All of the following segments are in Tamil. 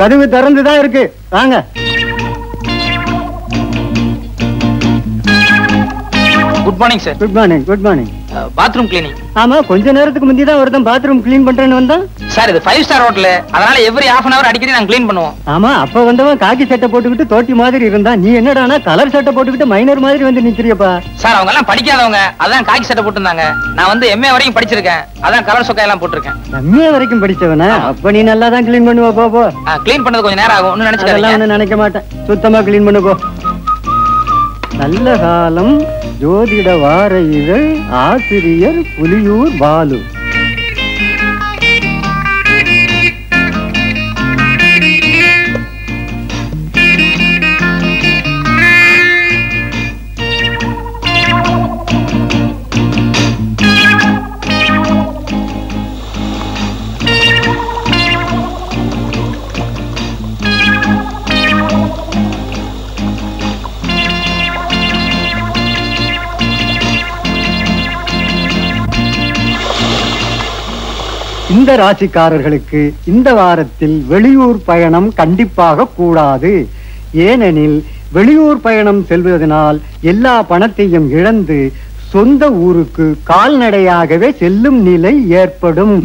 கதவு திறந்துதான் இருக்கு, வாங்க. Good morning sir. Good morning. Good morning. Bathroom cleaning. ஆமா, கொஞ்ச நேரத்துக்கு முந்தி தான் ஒருத்தன் பாத்ரூம் கிளீன் பண்றேன்னு வந்தான். சார் இது 5 ஸ்டார் ஹோட்டல், அதனால எவ்ரி half an hour அடிக்கடி நாங்க கிளீன் பண்ணுவோம். ஆமா, அப்ப வந்தவன் காக்கி சட்டை போட்டுக்கிட்டு தோட்டி மாதிரி இருந்தான். நீ என்னடானா கலர் சட்டை போட்டுக்கிட்டு மைனர் மாதிரி வந்து நிக்கிறியப்பா? சார் அவங்க எல்லாம் படிக்காதவங்க, அதான் காக்கி சட்டை போட்டுருந்தாங்க. நான் வந்து MA வரைக்கும் படிச்சிருக்கேன், அதான் கலர் சொக்கா எல்லாம் போட்டிருக்கேன். MA வரைக்கும் படிச்சவனா? அப்ப நீ நல்லா தான் கிளீன் பண்ணுவ. போ போ. கிளீன் பண்ணது கொஞ்சம் நேரம் ஆகும், ஒன்னும் நினைச்சுக்காதீங்க. நினைக்க மாட்டேன், சுத்தமா கிளீன் பண்ணு போ. நல்ல காலம் ஜோதிட வார இதழ், ஆசிரியர் புலியூர் பாலு. இந்த ராசிக்காரர்களுக்கு இந்த வாரத்தில் வெளியூர் பயணம் கண்டிப்பாக கூடாது. ஏனெனில் வெளியூர் பயணம் செல்வதனால் எல்லா பணத்தையும் இழந்து சொந்த ஊருக்கு கால்நடையாகவே செல்லும் நிலை ஏற்படும்.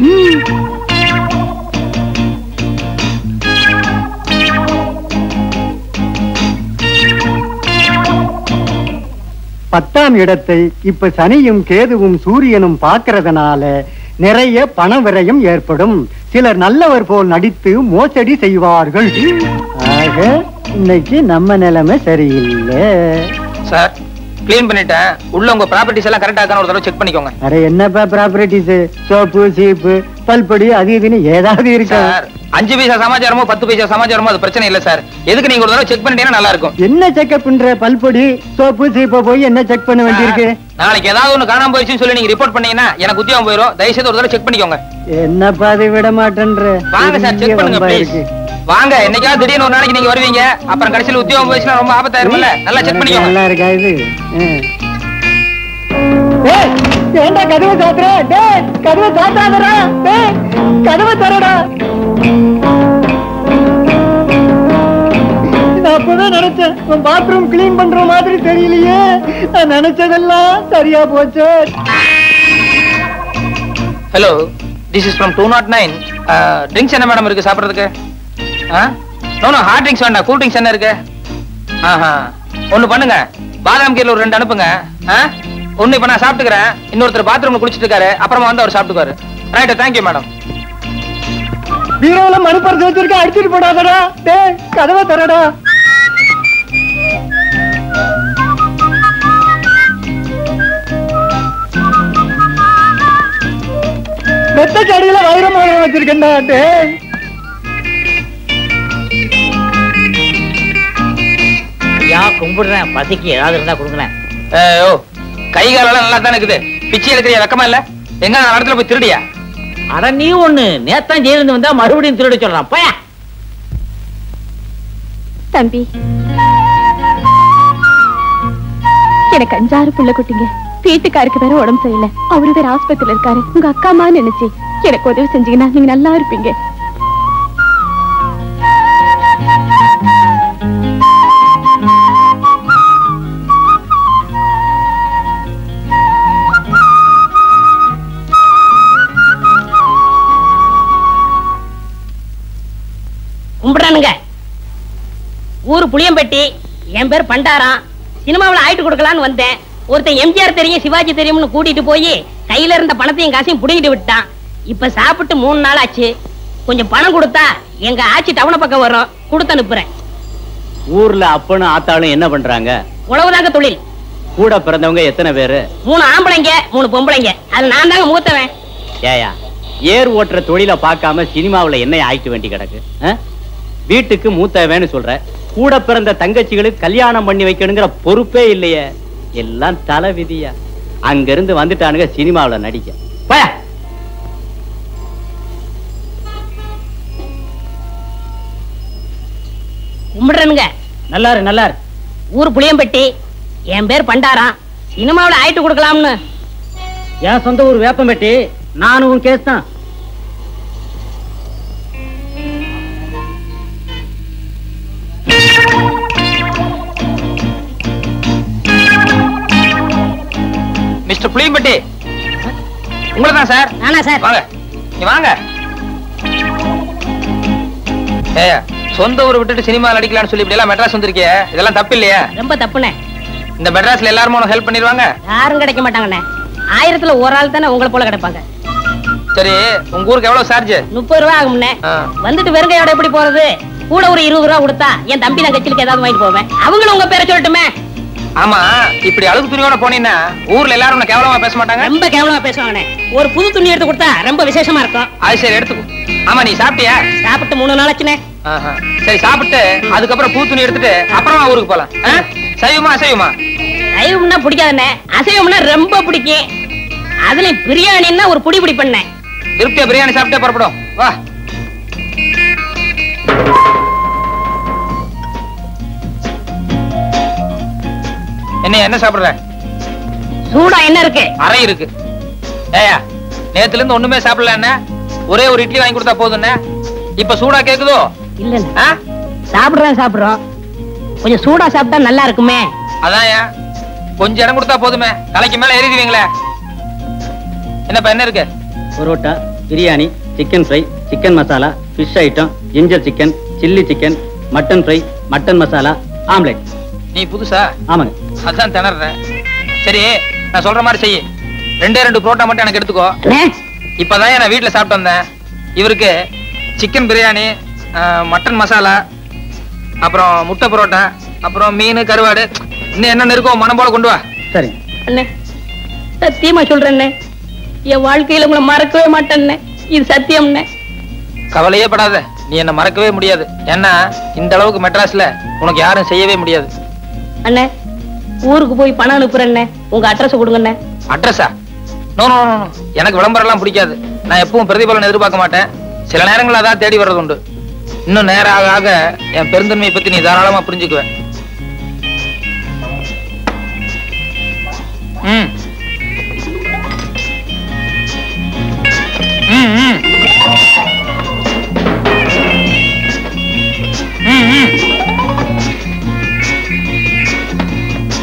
10ஆம் இடத்தை இப்ப சனியும் கேதுவும் சூரியனும் பார்க்கறதுனால நிறைய பண விரயம் ஏற்படும். சிலர் நல்லவர் போல் நடித்து மோசடி செய்வார்கள். ஆக இன்னைக்கு நம்ம நிலைமை சரியில்லை. சார் கிளீன் பண்ணிட்டேன், உள்ள உங்க ப்ராப்பர்ட்டிஸ் எல்லாம் கரெக்டா இருக்கான்னு ஒரு தடவை செக் பண்ணிக்கோங்க. அட என்னப்பா ப்ராப்பர்ட்டிஸ், சோப்பு சீப்பு பல்படி அது இதுன்னு ஏதாவது இருக்கா? 5 பைசா சமாச்சாரமோ 10 பைசா சமாச்சாரமோ அது பிரச்சனை இல்ல சார். எதுக்கு நீங்க ஒரு தடவை செக் பண்ணிட்டீங்கன்னா நல்லா இருக்கும். என்ன செக்அப் பண்ற? பல்பொடி சோப்பு சீப்பை போய் என்ன செக் பண்ண வேண்டியிருக்கு? நாளைக்கு ஏதாவது ஒண்ணு காணாம போயிடுச்சுன்னு சொல்லி நீங்க ரிப்போர்ட் பண்ணீங்கன்னா எனக்கு உத்தியோகம் போயிடும். தயவுசெய்து ஒரு தடவை செக் பண்ணிக்கோங்க. என்னப்பா அதை விட மாட்டேன்ற? வாங்க சார் செக் பண்ணுங்க ப்ளீஸ். வாங்க, என்னைக்காவது திடீர்னு ஒரு நாளைக்கு நீங்க வருவீங்க, அப்புறம் கடைசியில் உத்தியோகம் போயிடுச்சுன்னா ரொம்ப ஆபத்தாயிரும்ல. நல்லா செக் பண்ணிக்கோங்க. நல்லா இருக்கா இது? ஏண்டா கதவை சாத்துற? டேய் கதவை சாத்தாதடா. டேய் கதவை தரடா. நான் அப்பவே நினைச்சேன் உன் பாத்ரூம் கிளீன் பண்ற மாதிரி தெரியலையே. நான் நினைச்சதெல்லாம் சரியா போச்சு. Hello, this is from 209. Drinks என்ன மேடம் இருக்கு சாப்பிடுறதுக்கு? நோ ஹார்ட் ட்ரிங்க்ஸ் வேண்டாம், கூல் ட்ரிங்க்ஸ் என்ன இருக்கு? ஒண்ணு பண்ணுங்க, பாதாம் கீரை ஒரு 2 அனுப்புங்க. ஒண்ணு இப்ப நான் சாப்பிட்டுக்கிறேன், இன்னொருத்தர் பாத்ரூம்ல குளிச்சிட்டு இருக்காரு, அப்புறமா வந்து அவர் சாப்பிட்டுக்காரு. Right, thank you madam. பீரோல மணிப்பறந்து வச்சிருக்க, அடிச்சிட்டு போடாதடா. டேய் கதவை தரடா. மெத்த கடியில வைரமாக வச்சிருக்கேன்டா. டேய் கும்பிடுறேன், பசிக்கு ஏதாவது இருந்தா கொடுங்களேன். ஓ கை காலெல்லாம் நல்லா தானே இருக்குது, பிச்சை எடுக்கிறியா? வெக்கமா இல்ல? எங்க நான் இடத்துல போய் திருடியா? அட நீ ஒண்ணு நேத்தான் ஜெயிலிருந்து வந்தா மறுபடியும் திருட சொல்றான். போயா தம்பி, எனக்கு 5-6 புள்ள குட்டிங்க. வீட்டுக்காருக்கு வேற உடம்பு சரியில்லை, அவரு வேற ஆஸ்பத்திரியில இருக்காரு. உங்க அக்கா அம்மா நினைச்சு எனக்கு உதவி செஞ்சீங்கன்னா நீங்க நல்லா இருப்பீங்க. கும்பிடானுங்க. ஊரு புளியம்பட்டி, என் பேர் பண்டாரம். சினிமாவில் ஆயிட்டு கொடுக்கலான்னு வந்தேன். ஒருத்தன் எம்ஜிஆர் தெரியும் சிவாஜி தெரியும்னு கூட்டிட்டு போய் கையில இருந்த பணத்தையும் காசையும் புடிங்கிட்டு விட்டான். இப்ப சாப்பிட்டு 3 நாள் ஆச்சு. கொஞ்சம் பணம் கொடுத்தா எங்க ஆட்சி டவுன பக்கம் வரும், கொடுத்து அனுப்புறேன். ஊர்ல அப்பனும் ஆத்தாளும் என்ன பண்றாங்க? உழவுதாங்க தொழில். கூட பிறந்தவங்க எத்தனை பேரு? 3 ஆம்பளைங்க 3 பொம்பளைங்க. அது நான் தாங்க மூத்தவன். ஏயா ஏர் ஓட்டுற தொழில பார்க்காம சினிமாவுல என்ன ஆயிட்டு வேண்டி கிடக்கு? வீட்டுக்கு மூத்தவன்னு சொல்ற, கூட பிறந்த தங்கச்சிகளுக்கு கல்யாணம் பண்ணி வைக்கணுங்கிற பொறுப்பே இல்லையே. எல்லாம் தலை விதியா. அங்க இருந்து வந்துட்டானுங்க சினிமாவுல நடிக்க. கும்பிடுறனுங்க. நல்லாரு நல்லாரு. ஊர் புளியம்பட்டி, என் பேர் பண்டாரம். சினிமாவில் ஆயிட்டு கொடுக்கலாம்னு. என் சொந்த ஊர் வேப்பம்பட்டி. நானும் கேஸ் தான். மிஸ்டர் புளியம்பட்டி, உங்களை தான் சார். நானா சார்? வாங்க, நீ வாங்க. ஏயா, சொந்த ஊரை விட்டுட்டு சினிமா நடிக்கலாம்னு சொல்லி இப்படி எல்லாம் மெட்ராஸ் வந்திருக்கிய, இதெல்லாம் தப்பு இல்லையா? ரொம்ப தப்புண்ணே. இந்த மெட்ராஸ்ல எல்லாரும் உனக்கு ஹெல்ப் பண்ணிடுவாங்க? யாரும் கிடைக்க மாட்டாங்கண்ணே. 1000த்துல ஒரு ஆள் தானே உங்களை போல கிடைப்பாங்க. சரி, உங்க ஊருக்கு எவ்வளவு சார்ஜ்? 30 ரூபா ஆகும்ண்ணே. வந்துட்டு வெறுங்கையோட எப்படி போறது? கூட ஒரு 20 ரூபா கொடுத்தா என் தம்பி நான் கட்சிலுக்கு ஏதாவது வாங்கிட்டு போவேன். அவங்களும் உங்க பேரை சொல்லட்டுமே. ஆமா, இப்படி அழுகு துணியோட போனீங்கன்னா ஊர்ல எல்லாரும் உன்னை கேவலமா பேச மாட்டாங்க? ரொம்ப கேவலமா பேசுவாங்கண்ணே. ஒரு புது துணி எடுத்து கொடுத்தா ரொம்ப விசேஷமா இருக்கும். அது சரி, எடுத்துக்கோ. ஆமா, நீ சாப்பிட்டியா? சாப்பிட்டு 3 நாள் ஆச்சுண்ணே. சரி, சாப்பிட்டு அதுக்கப்புறம் பூ துணி எடுத்துட்டு அப்புறமா ஊருக்கு போலாம். சைவமா அசைவமா? சைவம்னா பிடிக்காதுண்ணே, அசைவம்னா ரொம்ப பிடிக்கும். அதுல பிரியாணின்னா ஒரு புடி புடி பண்ணேன். திருப்தியா பிரியாணி சாப்பிட்டே புறப்படும். வா. என்ன சாப்பிடுற? சூடா என்ன இருக்கு? அறை இருக்கு. ஏயா, நேத்துல இருந்து ஒண்ணுமே சாப்பிடல. என்ன ஒரே ஒரு இட்லி வாங்கி கொடுத்தா போதும். இப்ப சூடா கேக்குதோ? இல்ல, சாப்பிடுறோம். கொஞ்சம் சூடா சாப்பிட்டா நல்லா இருக்குமே. அதான் கொஞ்சம் இடம் கொடுத்தா போதுமே, தலைக்கு மேல எரிதுவீங்களே. என்னப்பா என்ன இருக்கு? Parotta, biryani, chicken fry, chicken masala, fish item, ginger chicken, chilli chicken, mutton fry, mutton masala, omelette. நீ புதுசா? ஆமாங்க. அதான் திணறேன். சரி, நான் சொல்ற மாதிரி செய்ய. 2 புரோட்டா மட்டும் எனக்கு எடுத்துக்கோ. இப்பதான் நான் வீட்டுல சாப்பிட்டு வந்தேன். இவருக்கு சிக்கன் பிரியாணி, மட்டன் மசாலா, அப்புறம் முட்டை புரோட்டா, அப்புறம் மீன், கருவாடு, இன்னும் என்ன இருக்கும் மனம் போல கொண்டு வா. சரி அண்ணே, சத்தியமா சொல்றேன், என் வாழ்க்கையில உங்களை மறக்கவே மாட்டேன். இது சத்தியம்ண்ணே. கவலையே படாத, நீ என்ன மறக்கவே முடியாது. ஏன்னா இந்த அளவுக்கு மெட்ராஸ்ல உனக்கு யாரும் செய்யவே முடியாது. அண்ணே, ஊருக்கு போய் பணம் அனுப்புறேன். உங்க அட்ரஸ் கொடுங்கண்ணே. அட்ரஸா? நோ, எனக்கு விளம்பரம் எல்லாம் பிடிக்காது. நான் எப்பவும் பிரதிபலன் எதிர்பார்க்க மாட்டேன். சில நேரங்கள் அதான் தேடி வர்றது உண்டு. இன்னும் நேரம் ஆக ஆக என் பெருந்தன்மையை பத்தி நீ தாராளமா புரிஞ்சுக்குவேன்.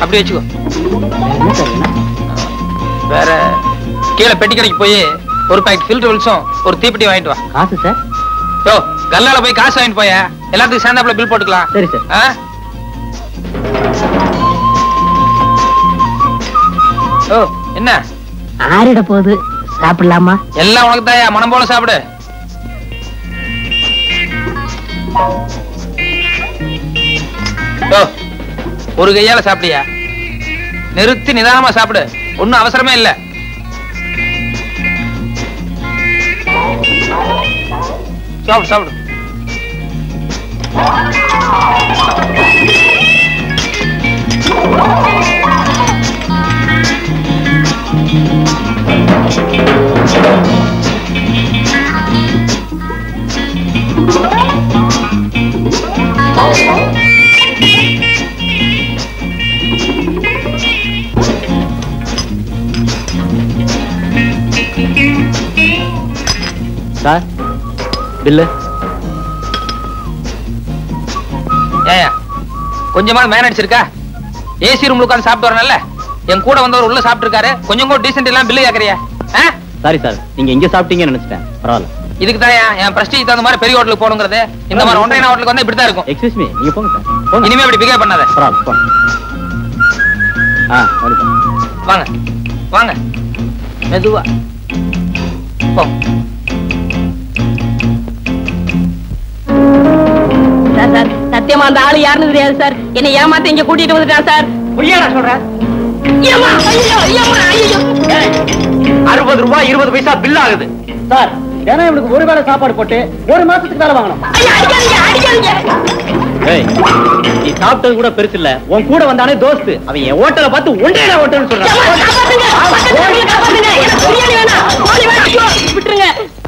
அப்படி வச்சுக்கோ. வேற கீழே பெட்டி கடைக்கு போய் ஒரு பாக்கெட் ஃபில்டர் வில்ஸும் ஒரு தீப்பெட்டி வாங்கிட்டு வா. காசு சார்? யோ, கல்லால போய் காசு வாங்கிட்டு போய, எல்லாத்துக்கும் சேர்ந்தாப்புல பில் போட்டுக்கலாம். சரி சார். ஓ, என்ன ஆறிட போகுது, சாப்பிடலாமா? எல்லாம் உனக்கு தாயா, மனம் போல சாப்பிடு. ஒரு கையால சாப்பிடியா? நிறுத்தி நிதானமா சாப்பிடு, ஒன்னும் அவசரமே இல்ல. சாப்பிடு சாப்பிடு. Sir, bill. ஏயா, கொஞ்சமா மேனேஜ் இருக்கா? ஏசி ரூம்ல உட்கார்ந்து சாப்பிட்டு வரணும்ல. என் கூட வந்தவர் உள்ள சாப்பிட்டு இருக்காரு, கொஞ்சம் கூட டீசென்ட் எல்லாம் பில்லு கேக்குறியா? சாரி சார், நீங்க இங்க சாப்பிட்டீங்கன்னு நினைச்சிட்டேன். பரவாயில்ல. இதுக்கு தான் என் பிரஸ்டீஜ் தகுந்த மாதிரி பெரிய ஹோட்டலுக்கு போகணுங்கிறது. இந்த மாதிரி ஒன்றைய ஹோட்டலுக்கு வந்து இப்படிதான் இருக்கும். எக்ஸ்கியூஸ் மீ, நீங்க போங்க சார், போங்க. இனிமே இப்படி பிகேவ் பண்ணாத. பரவாயில்ல, போங்க. வாங்க வாங்க, மெதுவா போ. சார், சத்தியமா அந்த ஆளு யாருன்னு தெரியாது சார். என்னை ஏமாத்த இங்க கூட்டிட்டு வந்துட்டான் சார். பொய்யாடா சொல்றேன்? 60 ரூபாய் 20 பைசா பில் ஆகுது சார். ஏன்னா இவனுக்கு ஒரு வேளை சாப்பாடு போட்டு ஒரு மாசத்துக்கு மேல வாங்கணும். நீ சாப்பிட்டது கூட பெருசு இல்ல, உன் கூட வந்தானே தோஸ்து, அவன் என் ஹோட்டலை பார்த்து ஒன்றே ஹோட்டல்னு சொல்றான்.